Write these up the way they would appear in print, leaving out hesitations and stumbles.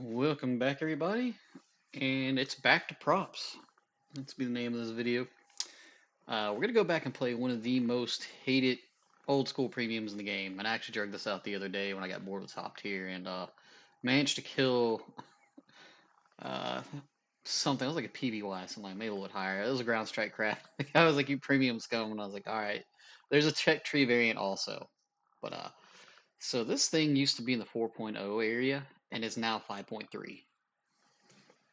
Welcome back, everybody, and it's back to props. That's be the name of this video. We're gonna go back and play one of the most hated old school premiums in the game, and I actually drug this out the other day when I got bored with top tier and managed to kill uh, something. It was like a PBY, something like maybe a little bit higher. It was a ground strike craft. I was like, "You premium scum," and I was like, "All right." There's a check tree variant also, but so this thing used to be in the 4.0 area and is now 5.3.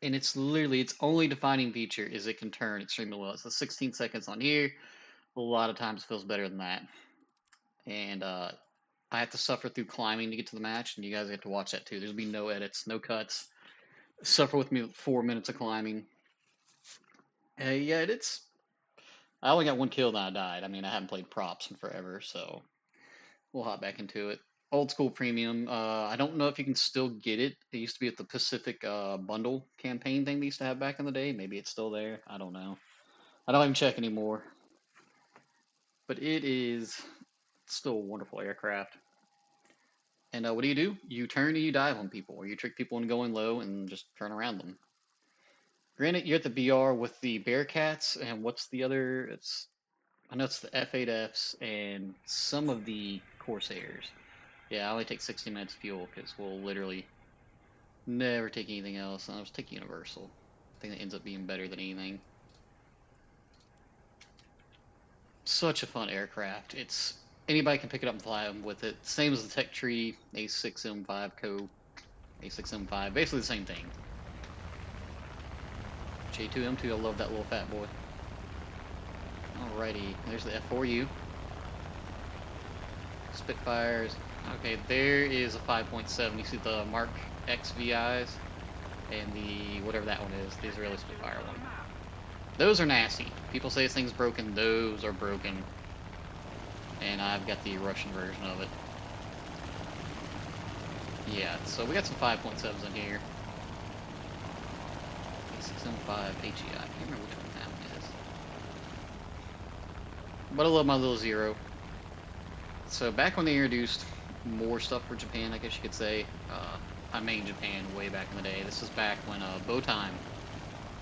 And it's literally its only defining feature is it can turn extremely well. It's the 16 seconds on here. A lot of times feels better than that. And I have to suffer through climbing to get to the match, and you guys have to watch that too. There's be no edits, no cuts. Suffer with me 4 minutes of climbing. Yeah, it's. I only got one kill, then I died. I mean, I haven't played props in forever, so we'll hop back into it. Old school premium. I don't know if you can still get it. It used to be at the Pacific bundle campaign thing they used to have back in the day. Maybe it's still there. I don't know. I don't even check anymore. But it is still a wonderful aircraft. And what do? You turn and you dive on people, or you trick people into going low and just turn around them. Granted, you're at the BR with the Bearcats, and what's the other? I know it's the F8Fs and some of the Corsairs. Yeah, I only take 60 minutes fuel because we'll literally never take anything else. I'll just take Universal. I think that ends up being better than anything. Such a fun aircraft. It's anybody can pick it up and fly them with it. Same as the Tech Tree A6M5 Ko, A6M5, basically the same thing. J2M2, I love that little fat boy. Alrighty, there's the F4U. Spitfires. Okay, there is a 5.7. You see the Mark X VIs and the whatever that one is, the Israeli Spitfire one. Those are nasty. People say this thing's broken. Those are broken. And I've got the Russian version of it. Yeah, so we got some 5.7s in here. A6M5 HEI. I can't remember which one that one is. But I love my little Zero. So back when they introduced more stuff for Japan, I guess you could say, I made Japan way back in the day. This is back when Bow Time,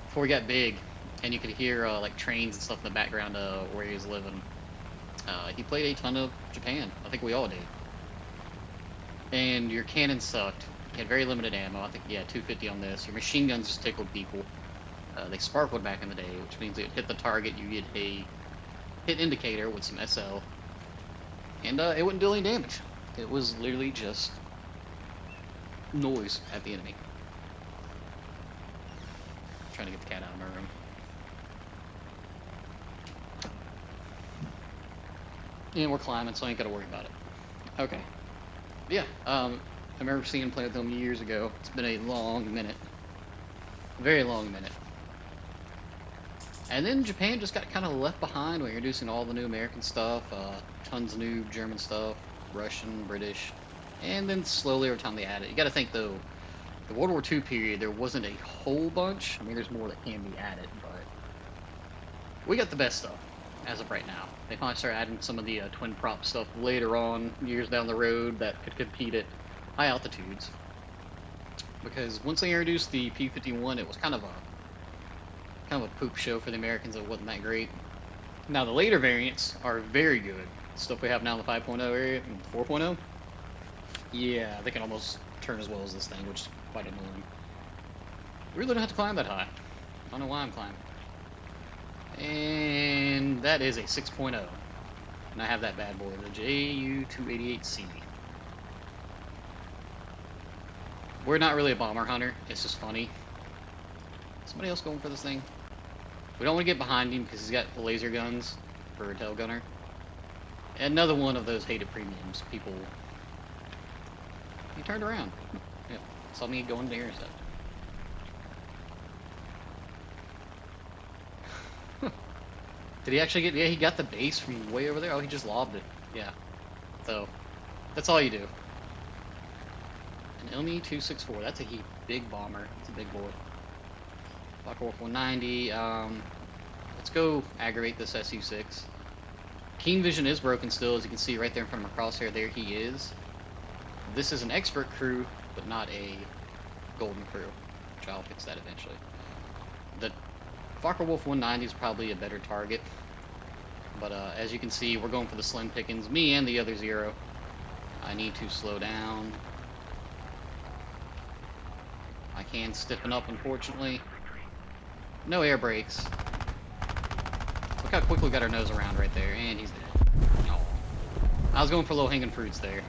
before we got big, and you could hear like trains and stuff in the background where he was living. He played a ton of Japan. I think we all did. And your cannon sucked. You had very limited ammo. I think, yeah, 250 on this. Your machine guns just tickled people. They sparkled back in the day, which means it hit the target, you get a hit indicator with some SL. And it wouldn't do any damage. It was literally just noise at the enemy. I'm trying to get the cat out of my room. And we're climbing, so I ain't gotta worry about it. Okay. Yeah, I remember seeing him play with them years ago. It's been a long minute. Very long minute. And then Japan just got kind of left behind when introducing all the new American stuff, tons of new German stuff, Russian, British, and then slowly over time they added. You got to think though, the World War II period there wasn't a whole bunch. I mean, there's more that can be added, but we got the best stuff as of right now. They finally started adding some of the twin prop stuff later on, years down the road, that could compete at high altitudes. Because once they introduced the P-51, it was kind of a poop show for the Americans. It wasn't that great. Now the later variants are very good. Stuff we have now in the 5.0 area and 4.0. Yeah, they can almost turn as well as this thing, which is quite annoying. We really don't have to climb that high. I don't know why I'm climbing. And that is a 6.0. And I have that bad boy, the JU-288C. We're not really a bomber hunter. It's just funny. Somebody else going for this thing? We don't want to get behind him because he's got laser guns for a tail gunner. And another one of those hated premiums. People. He turned around. Yeah, saw me going to intercept. Did he actually get? Yeah, he got the base from way over there. Oh, he just lobbed it. Yeah. So that's all you do. An LME-264. That's a big bomber. It's a big boy. Focke-Wulf 190. Let's go aggravate this SU-6. Keen vision is broken still, as you can see right there in front of my crosshair. There he is. This is an expert crew, but not a golden crew, which I'll fix that eventually. The Focke-Wulf 190 is probably a better target, but as you can see, we're going for the slim pickings, me and the other zero. I need to slow down. I can stiffen up, unfortunately. No air brakes. Look how quickly we got our nose around right there, and he's dead. Oh. I was going for low-hanging fruits there.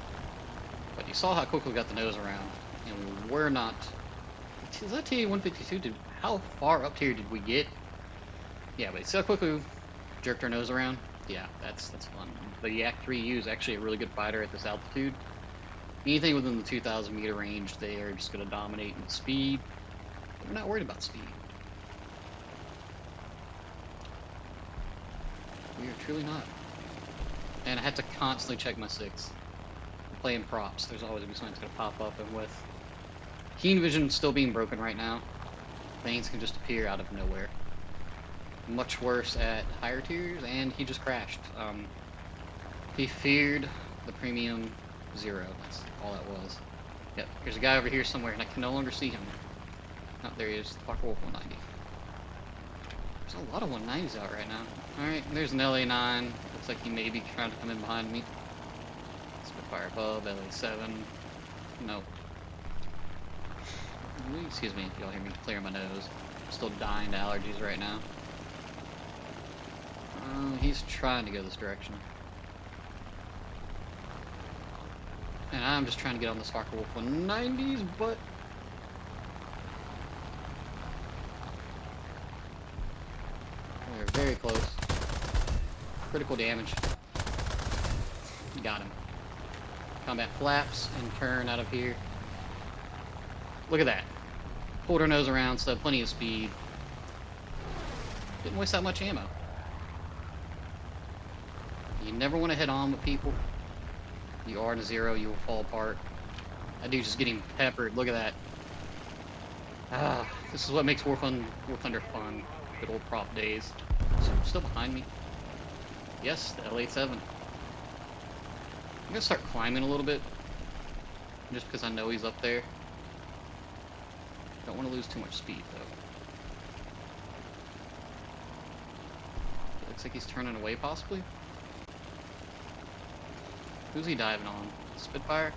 But you saw how quickly we got the nose around, and we were not... Is that TA-152? How far up here did we get? Yeah, but see how quickly we jerked our nose around? Yeah, that's fun. The Yak-3U is actually a really good fighter at this altitude. Anything within the 2,000 meter range, they are just going to dominate in speed. But we're not worried about speed. We are truly not. And I have to constantly check my 6. I'm playing props. There's always going to be something that's going to pop up, and with keen vision still being broken right now, things can just appear out of nowhere. Much worse at higher tiers, and he just crashed. He feared the premium 0. That's all that was. Yep, there's a guy over here somewhere, and I can no longer see him. Oh, there he is, the Focke-Wulf 190. There's a lot of 190s out right now. Alright, there's an LA9. Looks like he may be trying to come in behind me. Spitfire above, LA7. Nope. Excuse me if y'all hear me clear my nose. I'm still dying to allergies right now. He's trying to go this direction. And I'm just trying to get on this Focke-Wulf 190s, but... We're very close. Critical damage. Got him. Combat flaps and turn out of here. Look at that. Pulled our nose around, so plenty of speed. Didn't waste that much ammo. You never want to head on with people. You are in a 0, you will fall apart. That dude's just getting peppered. Look at that. Ah, this is what makes War Thunder fun. Good old prop days. So, still behind me. Yes, the L87. I'm gonna start climbing a little bit. Just because I know he's up there. Don't want to lose too much speed, though. Looks like he's turning away, possibly. Who's he diving on? Spitfire?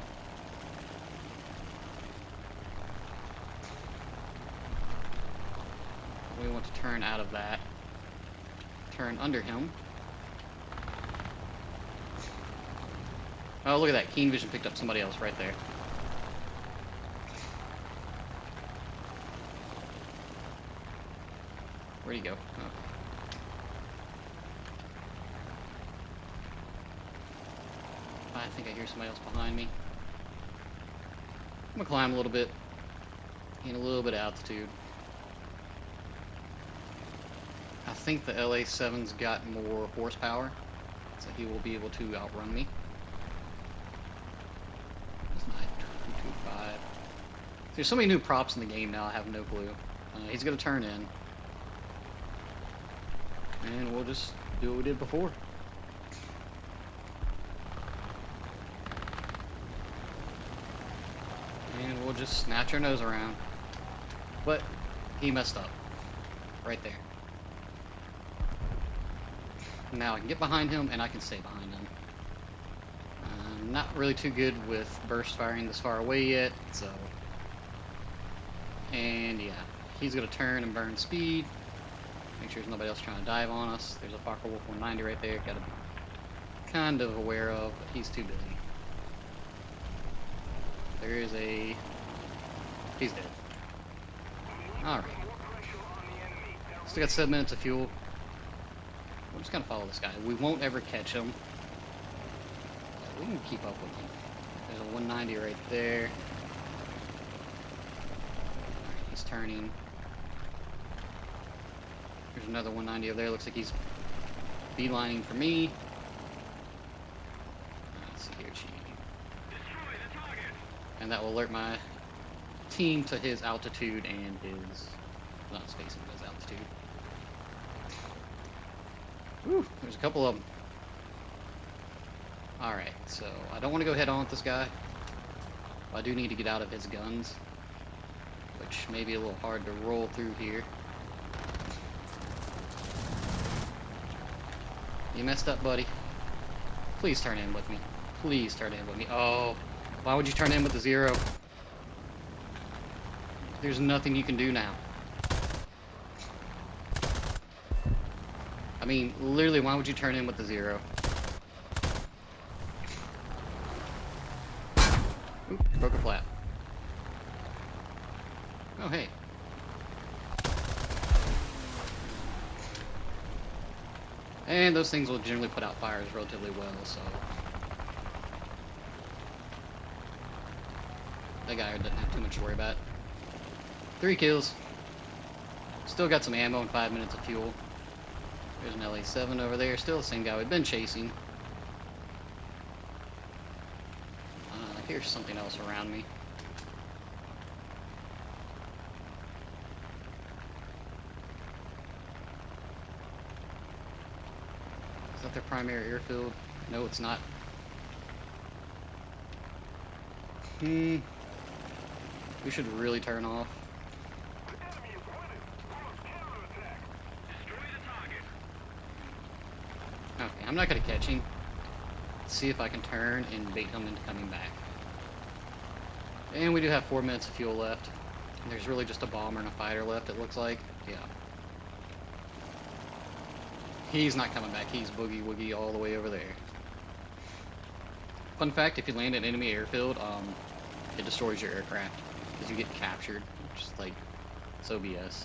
We want to turn out of that. Turn under him. Oh, look at that. Keen vision picked up somebody else right there. Where'd he go? Oh. I think I hear somebody else behind me. I'm gonna climb a little bit. Gain a little bit of altitude. I think the LA7's got more horsepower, so he will be able to outrun me. It's not 225. There's so many new props in the game now, I have no clue. He's gonna turn in. And we'll just do what we did before. And we'll just snatch our nose around. But he messed up. Right there. Now I can get behind him and I can stay behind him. I'm not really too good with burst firing this far away yet, so... And yeah, he's gonna turn and burn speed. Make sure there's nobody else trying to dive on us. There's a Focke-Wulf 190 right there, gotta be kind of aware of, but he's too busy. There is a... He's dead. Alright. Still got 7 minutes of fuel. We're just gonna follow this guy. We won't ever catch him. But we can keep up with him. There's a 190 right there. Alright, he's turning. There's another 190 over there. Looks like he's beelining for me. Let's see here, Chief. And that will alert my team to his altitude and his... not spacing, but his altitude. Whew, there's a couple of them. Alright, so I don't want to go head on with this guy. I do need to get out of his guns. which may be a little hard to roll through here. You messed up, buddy. Please turn in with me. Please turn in with me. Oh, why would you turn in with the 0? There's nothing you can do now. I mean, literally, why would you turn in with the 0? Oop, broke a flap. Oh, hey. And those things will generally put out fires relatively well, so... that guy doesn't have too much to worry about. 3 kills. Still got some ammo and 5 minutes of fuel. There's an LA7 over there. Still the same guy we've been chasing. Here's something else around me. Is that their primary airfield? No, it's not. We should really turn off. Okay, I'm not gonna catch him. Let's see if I can turn and bait him into coming back. And we do have 4 minutes of fuel left. And there's really just a bomber and a fighter left, it looks like. Yeah. He's not coming back. He's boogie woogie all the way over there. Fun fact, if you land at an enemy airfield, it destroys your aircraft. Because you get captured. Just like, so BS.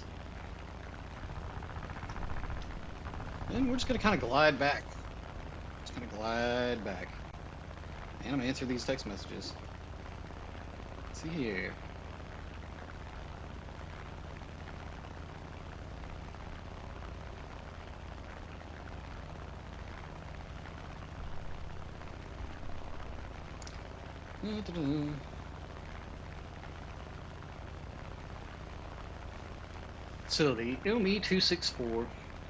And we're just going to kind of glide back. Just going to glide back. And I'm going to answer these text messages. Let's see here. So the Me-264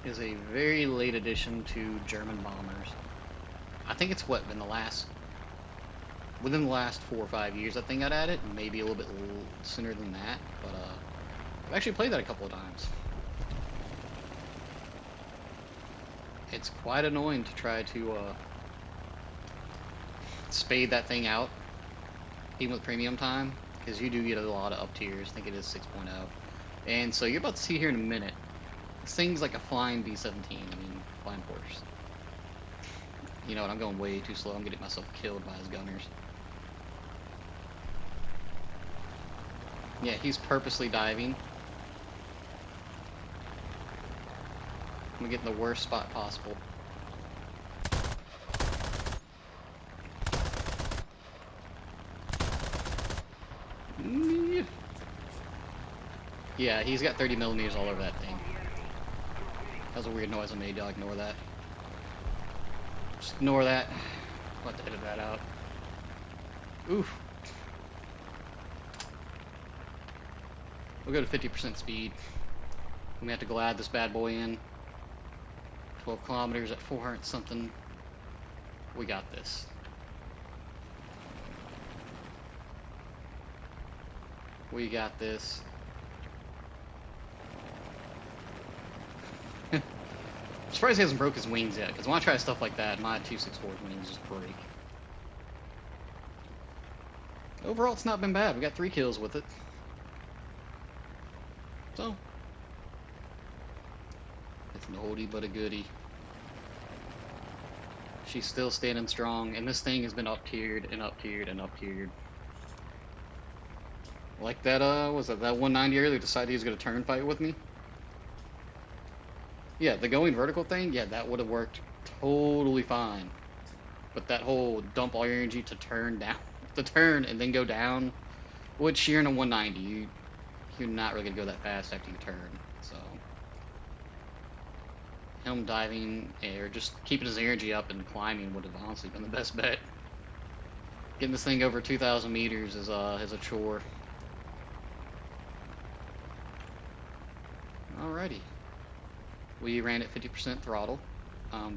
is a very late addition to German bombers. I think it's what, been within the last 4 or 5 years I think I'd add it, maybe a little bit sooner than that, but I've actually played that a couple of times. It's quite annoying to try to spade that thing out, even with premium time, because you do get a lot of up tiers. I think it is 6.0. And so you're about to see here in a minute, this thing's like a flying B-17, I mean, flying horse. You know what, I'm going way too slow, I'm getting myself killed by his gunners. Yeah, he's purposely diving. I'm getting the worst spot possible. Yeah, he's got 30 millimeters all over that thing. That was a weird noise I made, y'all ignore that. Just ignore that. I'll have to edit that out. Oof. We'll go to 50% speed. We have to glide this bad boy in. 12 kilometers at 400 something. We got this. We got this. I'm surprised he hasn't broke his wings yet, because when I try stuff like that, my 264's wings just break. Overall, it's not been bad. We got 3 kills with it. So, it's an oldie but a goodie. She's still standing strong, and this thing has been up-tiered and up-tiered and up-tiered. Like that, was that 190 earlier decided he was going to turn fight with me? Yeah, the going vertical thing, yeah, that would have worked totally fine. But that whole dump all your energy to turn down, to turn and then go down, which you're in a 190, you're not really going to go that fast after you turn, so. Him diving, or just keeping his energy up and climbing would have honestly been the best bet. Getting this thing over 2,000 meters is a chore. Alrighty. We ran at 50% throttle.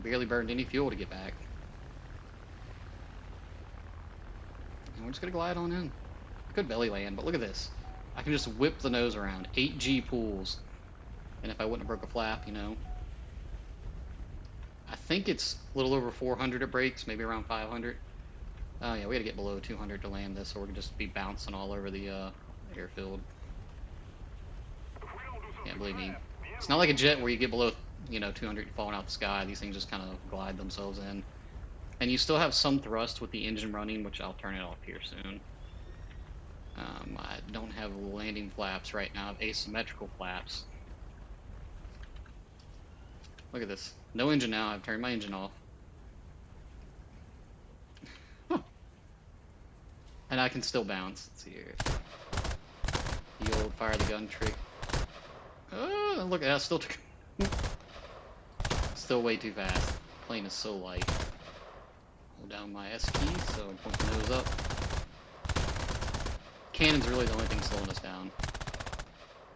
Barely burned any fuel to get back. And we're just gonna glide on in. I could belly land, but look at this. I can just whip the nose around. 8G pulls. And if I wouldn't have broke a flap, you know. I think it's a little over 400 it breaks, maybe around 500. Oh yeah, we gotta get below 200 to land this, or we're gonna just be bouncing all over the airfield. Yeah, believe me. It's not like a jet where you get below, 200 falling out the sky. These things just kind of glide themselves in. And you still have some thrust with the engine running, which I'll turn it off here soon. I don't have landing flaps right now. I have asymmetrical flaps. Look at this. No engine now. I've turned my engine off. Huh. And I can still bounce. Let's see here. The old fire the gun trick. Oh, look, that still took. Still way too fast. Plane is so light. Hold down my S key so I point the nose up. Cannon's really the only thing slowing us down.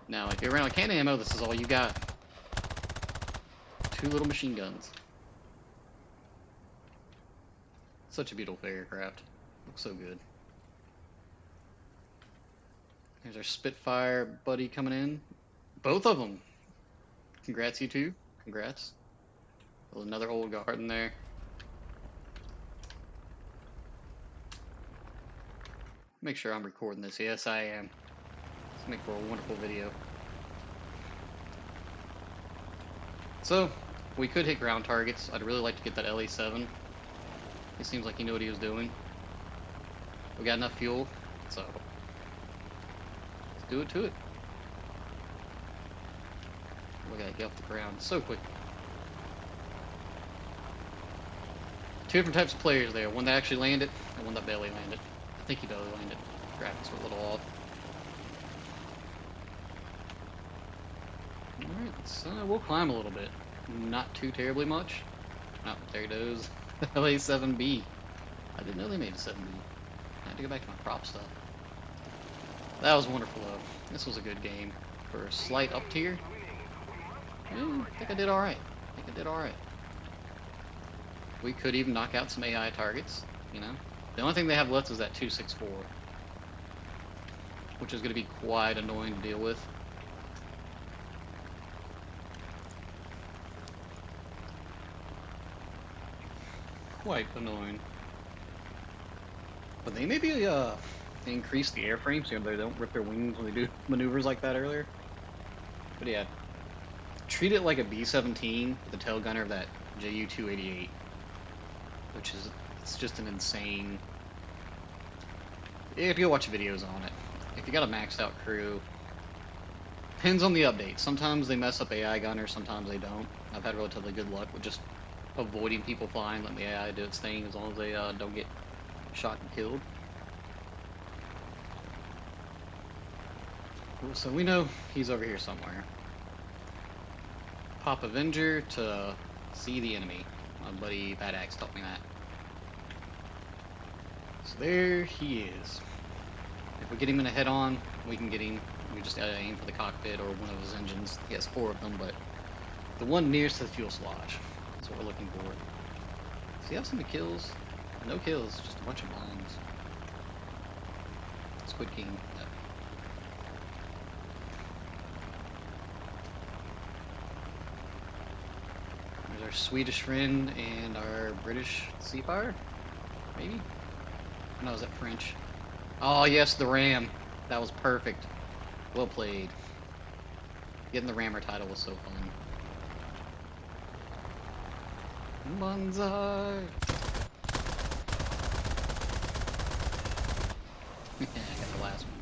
Now, if you're around with cannon ammo, this is all you got. 2 little machine guns. Such a beautiful aircraft. Looks so good. There's our Spitfire buddy coming in. Both of them. Congrats, you two. Congrats. Another old guard in there. Make sure I'm recording this. Yes, I am. Let's make for a wonderful video. So, we could hit ground targets. I'd really like to get that LA7. He seems like he knew what he was doing. We got enough fuel, so let's do it to it. We gotta get off the ground so quick. 2 different types of players there. One that actually landed, and one that belly landed. I think he belly landed. Graphics were a little off. Alright, so we'll climb a little bit. Not too terribly much. Oh, there it goes. LA7B. I didn't know they made a 7B. I had to go back to my prop stuff. That was wonderful though. This was a good game. For a slight up tier, I think I did alright. We could even knock out some AI targets, you know. The only thing they have left is that 264. Which is going to be quite annoying to deal with. Quite annoying. But they maybe increase the airframe so they don't rip their wings when they do maneuvers like that earlier. But yeah, treat it like a B-17 with the tail gunner of that Ju-288, which is it's just an insane. If you watch videos on it, if you got a maxed out crew, depends on the update. Sometimes they mess up AI gunners, sometimes they don't. I've had relatively good luck with just avoiding people flying, letting the AI do its thing as long as they don't get shot and killed. Cool, so we know he's over here somewhere. Pop Avenger to see the enemy. My buddy Bad Axe taught me that. So there he is. If we get him in a head-on, we can get him. We just gotta aim for the cockpit or one of his engines. He has 4 of them, but the one nearest to the fuel sludge. That's what we're looking for. Does he have some kills? No kills, just a bunch of mines. Squid King. No. There's our Swedish friend and our British Seafire? Maybe? No, is that French? Oh yes, the Ram. That was perfect. Well played. Getting the Rammer title was so fun. Banzai! Yeah, I got the last one.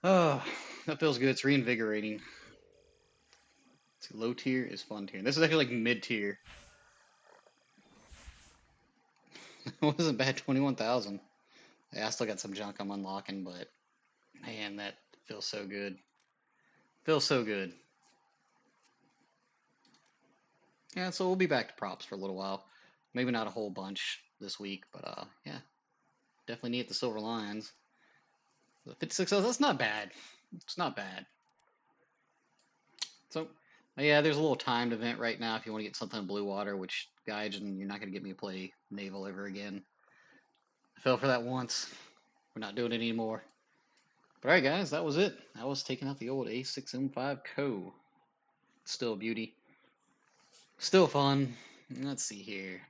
Oh, that feels good. It's reinvigorating. See, low tier is fun tier. This is actually like mid tier. It wasn't bad, 21,000. Yeah, I still got some junk I'm unlocking, but man, that feels so good. Feels so good. Yeah, so we'll be back to props for a little while. Maybe not a whole bunch this week, but yeah, definitely need the Silver Lions. The 56, that's not bad. It's not bad. So, yeah, there's a little timed event right now if you want to get something in blue water, which, Gaijin, you're not going to get me to play naval ever again. I fell for that once. We're not doing it anymore. But alright, guys, that was it. I was taking out the old A6M5 Ko. Still a beauty. Still fun. Let's see here.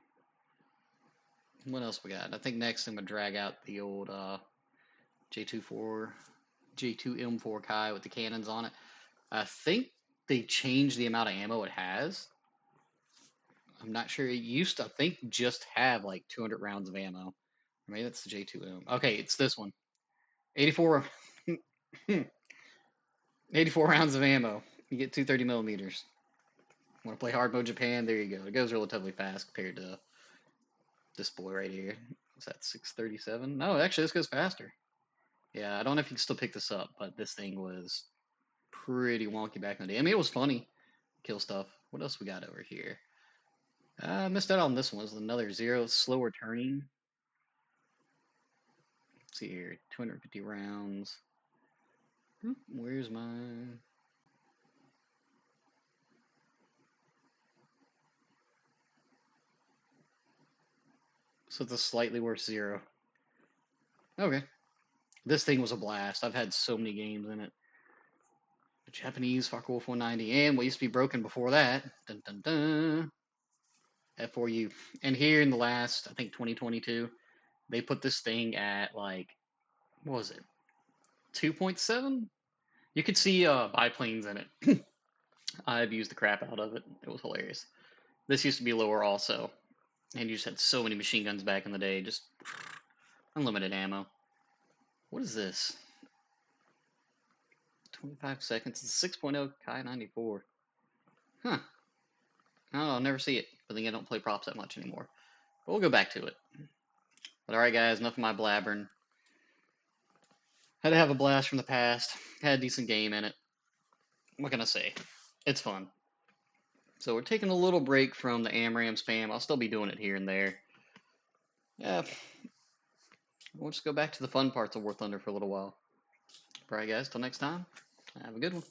What else we got? I think next I'm gonna drag out the old J24, J2M4 Kai with the cannons on it. I think they changed the amount of ammo it has. I'm not sure. It used to, I think, just have like 200 rounds of ammo. Maybe that's the J2M. Okay, it's this one. 84, 84 rounds of ammo. You get 230 millimeters. Want to play hard mode Japan? There you go. It goes relatively fast compared to this boy right here. Is that 637? No, actually, this goes faster. Yeah, I don't know if you can still pick this up, but this thing was pretty wonky back in the day. I mean, it was funny. Kill stuff. What else we got over here? I missed out on this one. It was another zero. Slower turning. Let's see here. 250 rounds. Where's mine? So it's a slightly worse zero. Okay. This thing was a blast. I've had so many games in it. The Japanese Focke-Wulf 190 and what used to be broken before that. Dun, dun, dun. F4U. And here in the last, I think 2022, they put this thing at like, what was it? 2.7? You could see biplanes in it. I've used the crap out of it. It was hilarious. This used to be lower also. And you just had so many machine guns back in the day. Just unlimited ammo. What is this? 25 seconds. It's a 6.0 Kai 94. Huh. Oh, I'll never see it. But then I don't play props that much anymore. But we'll go back to it. But alright, guys, enough of my blabbering. Had to have a blast from the past. Had a decent game in it. What can I say? It's fun. So we're taking a little break from the AMRAM spam. I'll still be doing it here and there. Yeah. We'll just go back to the fun parts of War Thunder for a little while. Alright, guys, till next time. Have a good one.